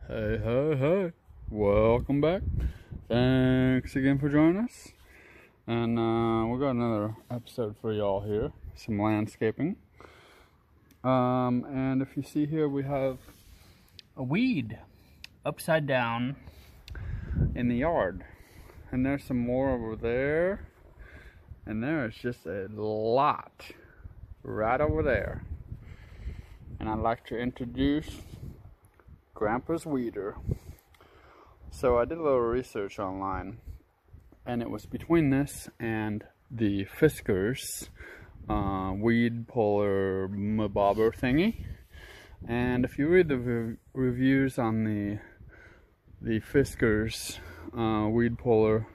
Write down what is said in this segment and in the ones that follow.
Hey, hey, hey. Welcome back. Thanks again for joining us. And we got another episode for y'all here. Some landscaping. And if you see here, we have a weed upside down in the yard. And there's some more over there. And there's just a lot right over there. And I'd like to introduce Grampa's weeder. So I did a little research online, and it was between this and the Fisker's weed puller bobber thingy. And if you read the reviews on the Fisker's weed puller,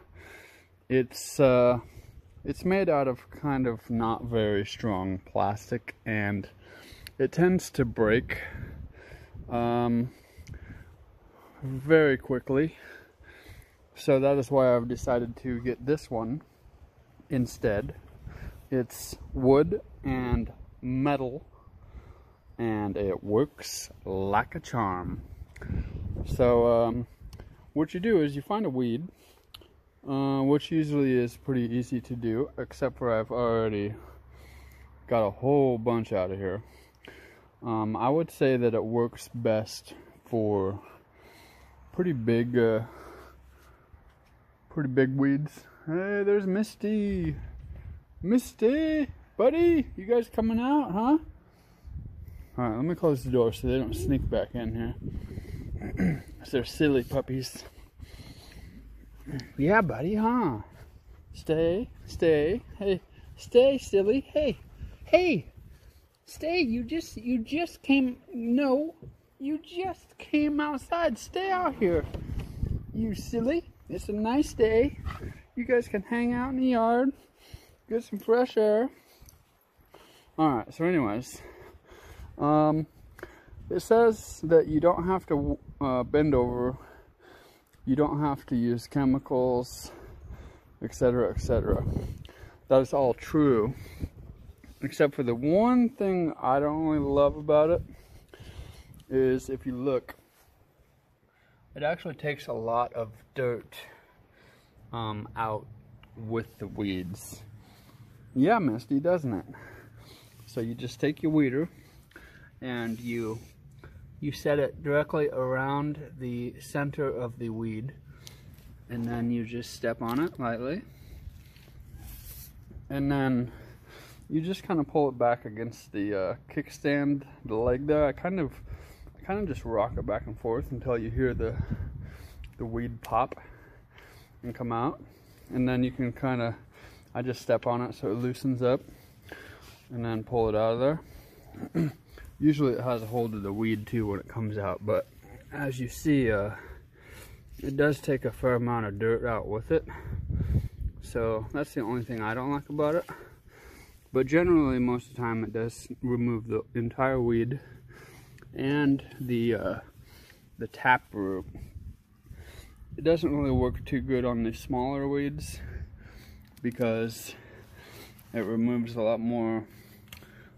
it's made out of kind of not very strong plastic, and it tends to break very quickly. So that is why I've decided to get this one instead. It's wood and metal, and it works like a charm. So what you do is you find a weed, which usually is pretty easy to do, except for I've already got a whole bunch out of here. I would say that it works best for pretty big weeds. Hey, there's Misty. Misty, buddy, you guys coming out, huh? All right, let me close the door so they don't sneak back in here. They're silly puppies. Yeah, buddy, huh? Stay. Hey, stay, silly. Hey. Stay, you just came, no, you just came outside. Stay out here, you silly. It's a nice day. You guys can hang out in the yard, get some fresh air. Alright, so anyways, it says that you don't have to bend over, you don't have to use chemicals, etc., etc. That is all true. Except for the one thing I don't really love about it is, if you look, it actually takes a lot of dirt out with the weeds. Yeah, Misty, doesn't it? So you just take your weeder and you set it directly around the center of the weed, and then you just step on it lightly, and then you just kind of pull it back against the kickstand, the leg there. I kind of just rock it back and forth until you hear the weed pop and come out. And then you can I just step on it so it loosens up, and then pull it out of there. Usually it has a hold of the weed too when it comes out, but as you see, it does take a fair amount of dirt out with it. So that's the only thing I don't like about it. But generally, most of the time, it does remove the entire weed and the taproot. It doesn't really work too good on the smaller weeds because it removes a lot more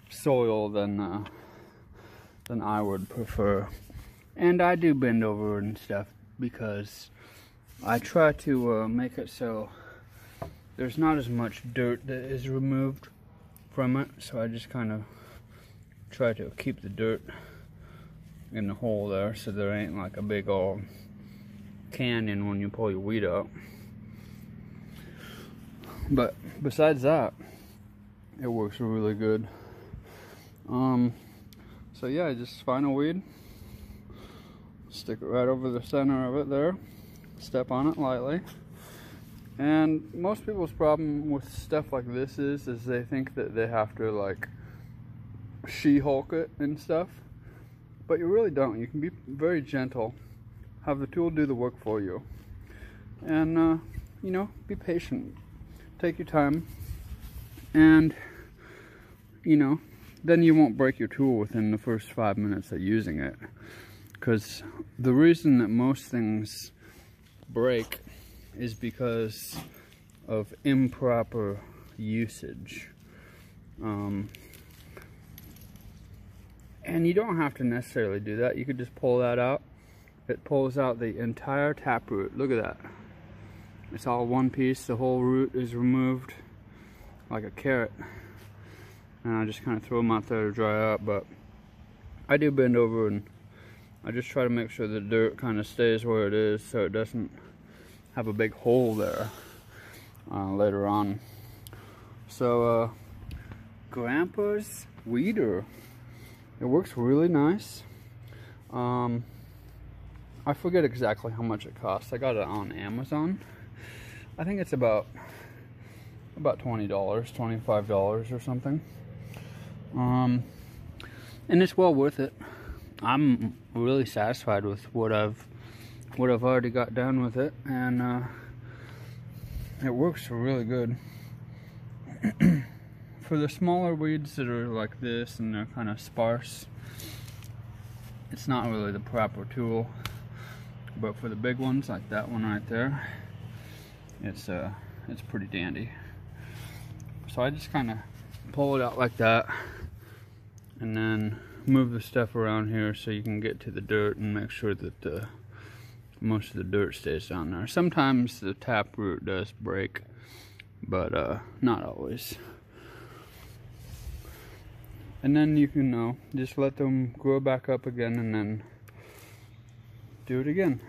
soil than I would prefer. And I do bend over and stuff because I try to make it so there's not as much dirt that is removed from it, so I just kind of try to keep the dirt in the hole there so there ain't like a big old canyon when you pull your weed out. But besides that, it works really good. So yeah, just find a weed, stick it right over the center of it there, step on it lightly. And most people's problem with stuff like this is they think that they have to like She-Hulk it and stuff, but you really don't. You can be very gentle, have the tool do the work for you, and you know, be patient, take your time, and you know, then you won't break your tool within the first 5 minutes of using it. Because the reason that most things break is because of improper usage. And you don't have to necessarily do that. You could just pull that out it pulls out the entire taproot. Look at that. It's all one piece. The whole root is removed like a carrot. And I just kind of throw them out there to dry up, but I do bend over and I just try to make sure the dirt kind of stays where it is so it doesn't have a big hole there later on. So Grampa's weeder, it works really nice. I forget exactly how much it costs. I got it on Amazon. I think it's about $20, $25 or something. And it's well worth it. I'm really satisfied with what I've already got done with it, and it works really good. For the smaller weeds that are like this and they're kind of sparse, it's not really the proper tool. But for the big ones like that one right there, it's pretty dandy. So I just kind of pull it out like that and then move the stuff around here so you can get to the dirt and make sure that most of the dirt stays down there. Sometimes the taproot does break, but not always. And then you can just let them grow back up again and then do it again.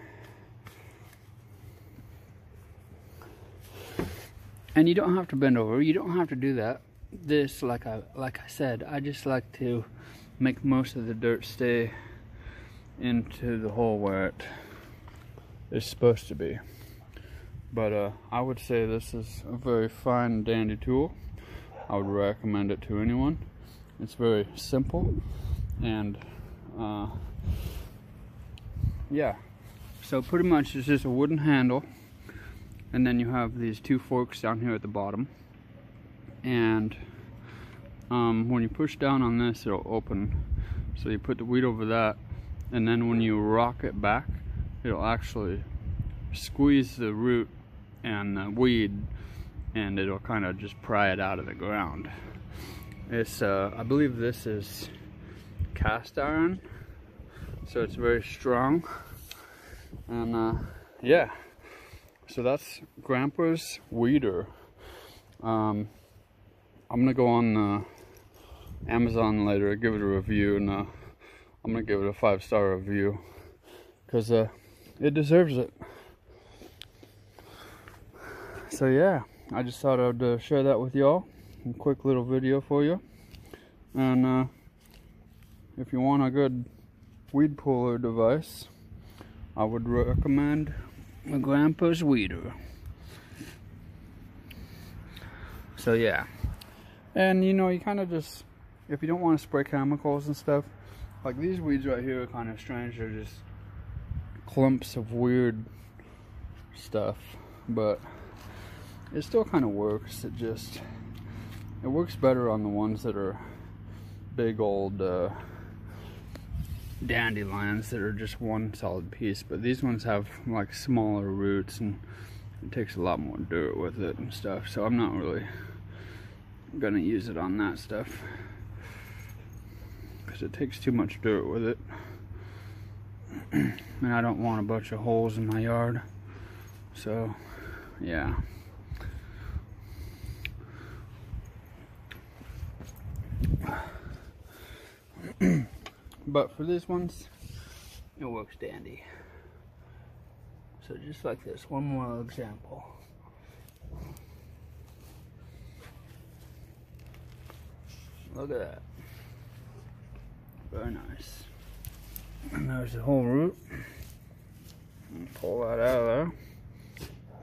And you don't have to bend over. You don't have to do that. This, like I said, I just like to make most of the dirt stay into the hole where it is supposed to be. But I would say this is a very fine, dandy tool. I would recommend it to anyone. It's very simple, and yeah. So pretty much it's just a wooden handle, and then you have these two forks down here at the bottom. And when you push down on this, it'll open. So you put the weed over that, and then when you rock it back, it'll actually squeeze the root and the weed, and it'll kind of just pry it out of the ground. It's I believe this is cast iron, so it's very strong. And yeah, so that's Grampa's weeder. I'm gonna go on Amazon later, give it a review, and I'm gonna give it a 5-star review because it deserves it. So yeah, I just thought I'd share that with y'all. A quick little video for you. And if you want a good weed puller device, I would recommend the Grampa's weeder. So yeah, and you kind of just, if you don't want to spray chemicals and stuff, like these weeds right here are kind of strange. They're just clumps of weird stuff, but it still kind of works. It works better on the ones that are big old dandelions that are just one solid piece, but these ones have like smaller roots and it takes a lot more dirt with it and stuff, so I'm not really gonna use it on that stuff because it takes too much dirt with it. And I don't want a bunch of holes in my yard, so yeah. But for these ones, it works dandy. So just like this, one more example. Look at that. Very nice. And there's the whole root. Pull that out of there.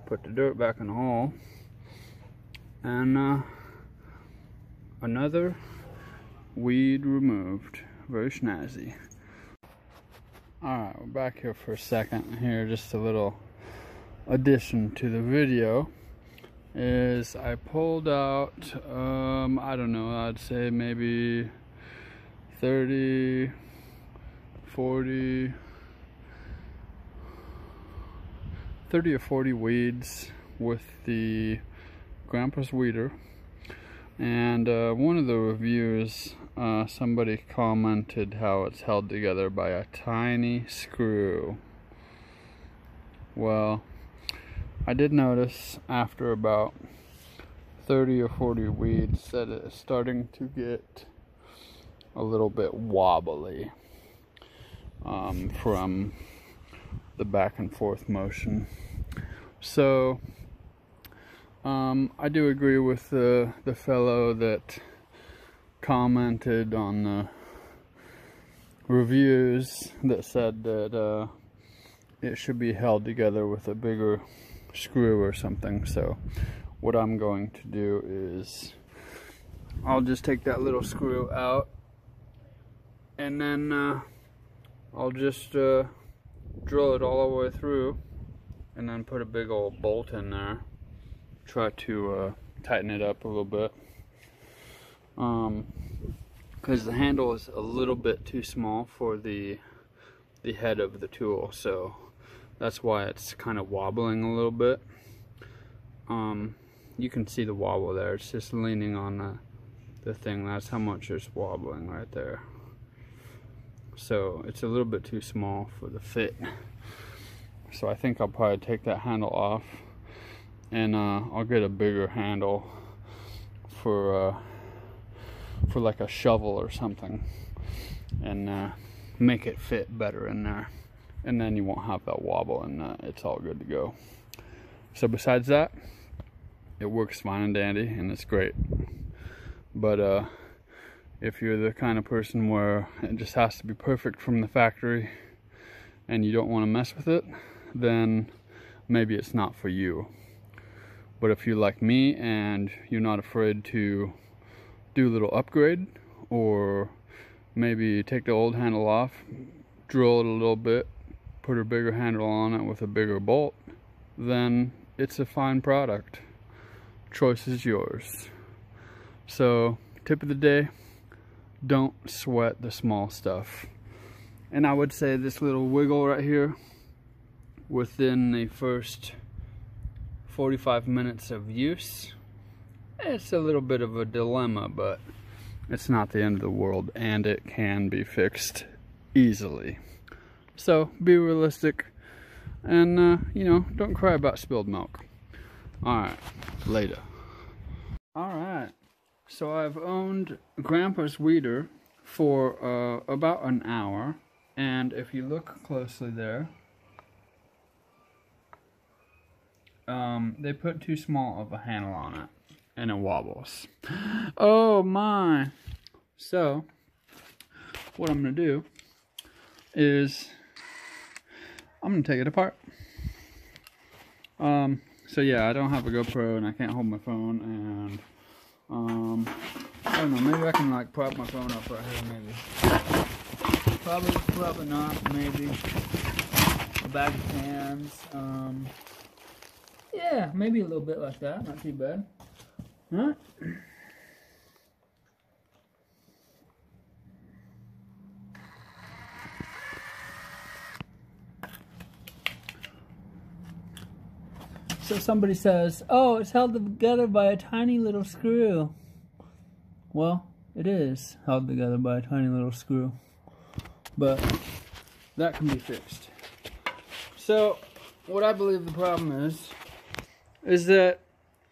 Put the dirt back in the hole. And another weed removed. Very snazzy. Alright, we're back here for a second. Here, just a little addition to the video is I pulled out, I don't know, I'd say maybe 30, 40, 30 or 40 weeds with the Grampa's weeder. And one of the reviews, somebody commented how it's held together by a tiny screw. Well, I did notice after about 30 or 40 weeds that it's starting to get a little bit wobbly from the back and forth motion. So I do agree with the fellow that commented on the reviews that said that it should be held together with a bigger screw or something. So what I'm going to do is I'll just take that little screw out, and then I'll just drill it all the way through, and then put a big old bolt in there. Try to tighten it up a little bit, because the handle is a little bit too small for the head of the tool, so that's why it's kind of wobbling a little bit. You can see the wobble there. It's just leaning on the thing. That's how much it's wobbling right there. So it's a little bit too small for the fit. So I think I'll probably take that handle off, and I'll get a bigger handle for like a shovel or something, and make it fit better in there, and then you won't have that wobble, and it's all good to go. So besides that, it works fine and dandy, and it's great. But if you're the kind of person where it just has to be perfect from the factory and you don't want to mess with it, then maybe it's not for you. But if you're like me and you're not afraid to do a little upgrade, or maybe take the old handle off, drill it a little bit, put a bigger handle on it with a bigger bolt, then it's a fine product. Choice is yours. So, tip of the day, don't sweat the small stuff. And I would say this little wiggle right here, within the first 45 minutes of use, it's a little bit of a dilemma, but it's not the end of the world, and it can be fixed easily. So be realistic, and you know, don't cry about spilled milk. Alright, later. Alright, so I've owned Grampa's weeder for about an hour, and if you look closely there, they put too small of a handle on it, and it wobbles. Oh my! So, what I'm gonna do is I'm gonna take it apart. So yeah, I don't have a GoPro and I can't hold my phone, and I don't know, maybe I can like prop my phone up right here, maybe. Probably not, maybe. A bag of cans, yeah, maybe a little bit like that, not too bad. Alright. So somebody says, oh, it's held together by a tiny little screw. Well, it is held together by a tiny little screw, but that can be fixed. So what I believe the problem is that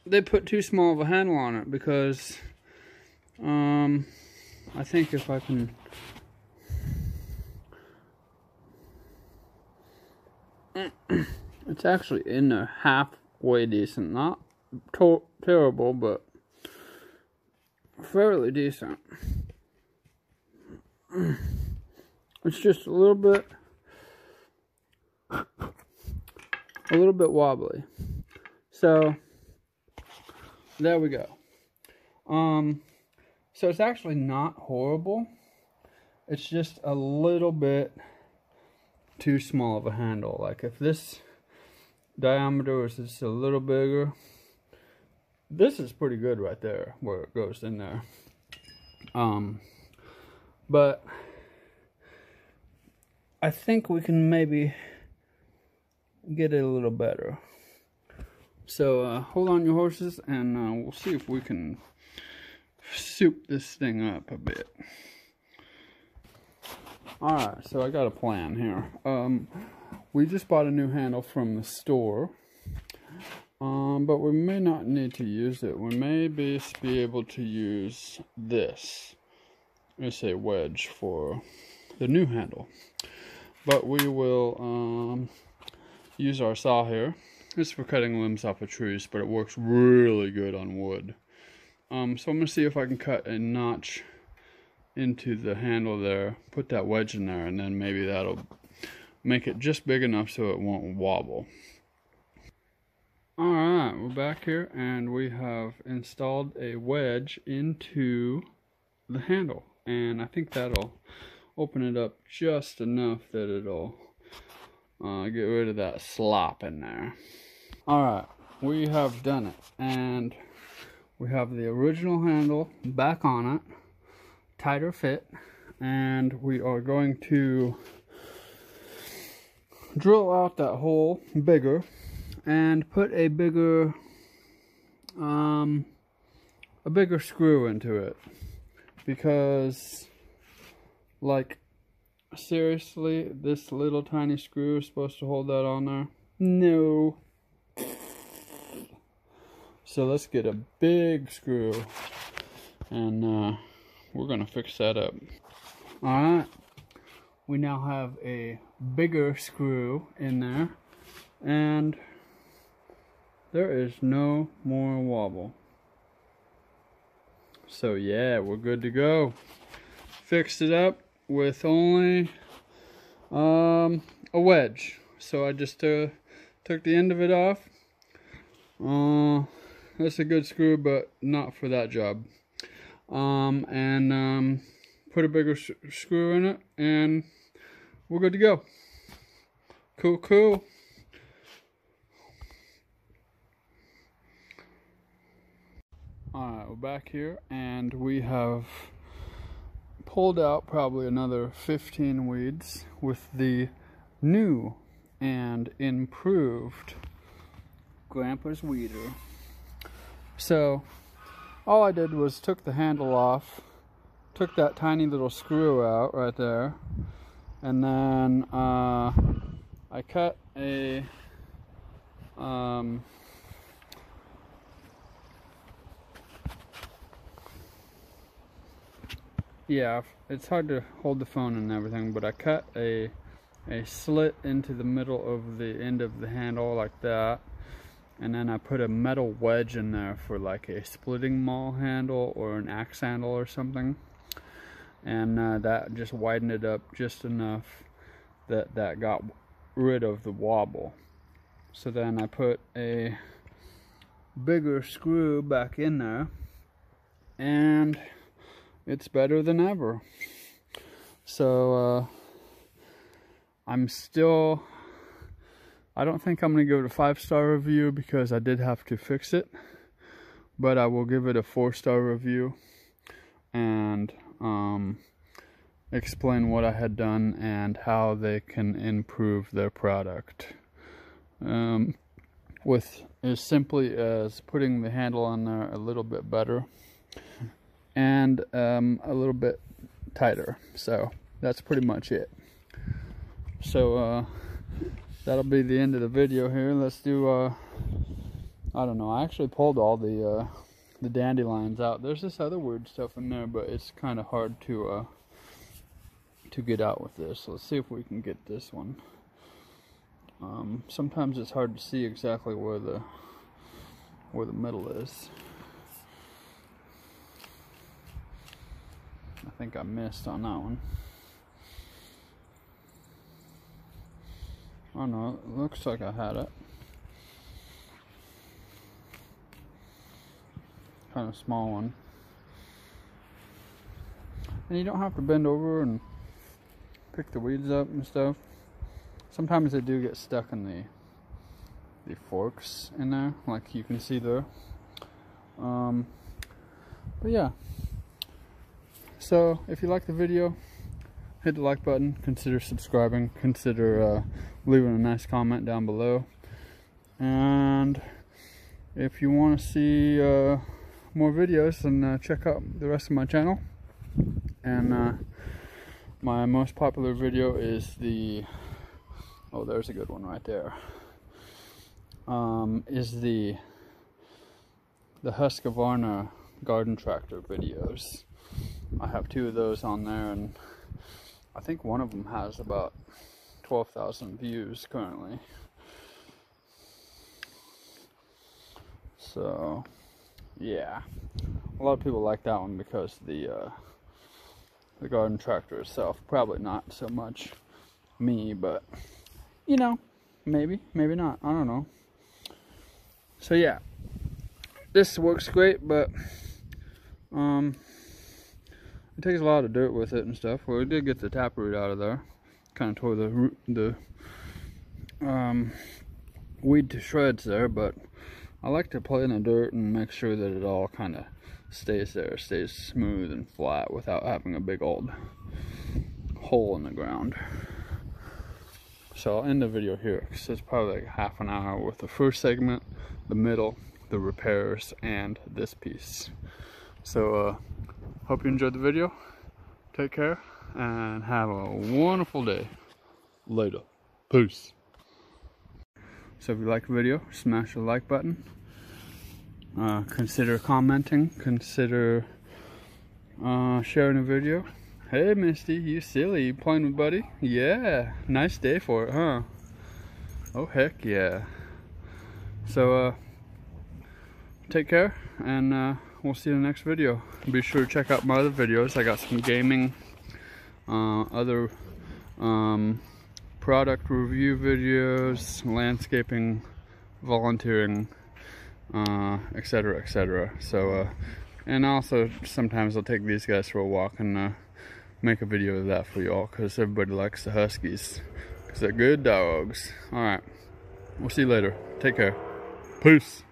they put too small of a handle on it, because I think if I can it's actually in there halfway decent, not terrible, but fairly decent. It's just a little bit wobbly. So there we go. So it's actually not horrible. It's just a little bit too small of a handle. Like if this diameter was just a little bigger, this is pretty good right there where it goes in there. But I think we can maybe get it a little better. So hold on your horses, and we'll see if we can soup this thing up a bit. Alright, so I got a plan here. We just bought a new handle from the store. But we may not need to use it. We may be able to use this. It's a wedge for the new handle. But we will use our saw here. It's for cutting limbs off of trees, but it works really good on wood. So I'm going to see if I can cut a notch into the handle there, put that wedge in there, and then maybe that'll make it just big enough so it won't wobble. Alright, we're back here and we have installed a wedge into the handle, and I think that'll open it up just enough that it'll get rid of that slop in there. Alright, we have done it, and we have the original handle back on it, tighter fit, and we are going to drill out that hole bigger and put a bigger screw into it, because, like, seriously, this little tiny screw is supposed to hold that on there? No. So let's get a big screw, and we're gonna fix that up. Alright, we now have a bigger screw in there, and there is no more wobble. So yeah, we're good to go. Fixed it up with only a wedge. So I just took the end of it off. That's a good screw, but not for that job. And put a bigger screw in it, and we're good to go. Cool. Alright, we're back here, and we have pulled out probably another 15 weeds with the new and improved Grampa's weeder. So all I did was took the handle off, took that tiny little screw out right there, and then I cut a yeah, it's hard to hold the phone and everything, but I cut a slit into the middle of the end of the handle like that, and then I put a metal wedge in there for like a splitting maul handle or an axe handle or something, and that just widened it up just enough that got rid of the wobble. So then I put a bigger screw back in there, and it's better than ever. So I don't think I'm gonna give it a 5-star review because I did have to fix it, but I will give it a 4-star review and explain what I had done and how they can improve their product, with as simply as putting the handle on there a little bit better and a little bit tighter. So that's pretty much it. So that'll be the end of the video here. Let's do I don't know, I actually pulled all the dandelions out. There's this other weird stuff in there, but it's kind of hard to get out with this. So let's see if we can get this one. Sometimes it's hard to see exactly where the middle is. I think I missed on that one. Oh no, it looks like I had it. Kind of small one. And you don't have to bend over and pick the weeds up and stuff. Sometimes they do get stuck in the forks in there, like you can see there. But yeah. So if you like the video, hit the like button, consider subscribing, consider leaving a nice comment down below, and if you want to see more videos, then check out the rest of my channel, and My most popular video is the, oh, there's a good one right there. Is the Husqvarna garden tractor videos. I have 2 of those on there, and I think one of them has about 12,000 views currently. So yeah, a lot of people like that one because the garden tractor itself. Probably not so much me, but you know, maybe not, I don't know. So yeah, this works great, but it takes a lot of dirt with it and stuff. Well, we did get the taproot out of there. Kind of tore the weed to shreds there, but I like to play in the dirt and make sure that it all kind of stays there, stays smooth and flat without having a big old hole in the ground. So I'll end the video here because it's probably like half an hour with the first segment, the middle, the repairs, and this piece. So hope you enjoyed the video. Take care and have a wonderful day. Later. Peace. So if you like the video, smash the like button. Consider commenting. Consider sharing the video. Hey Misty, you silly. You playing with Buddy? Yeah. Nice day for it, huh? Oh heck yeah. So take care, and we'll see you in the next video. Be sure to check out my other videos. I got some gaming, other product review videos, landscaping, volunteering, etc, etc. So and also sometimes I'll take these guys for a walk and make a video of that for y'all, because everybody likes the Huskies because they're good dogs. All right, we'll see you later. Take care. Peace.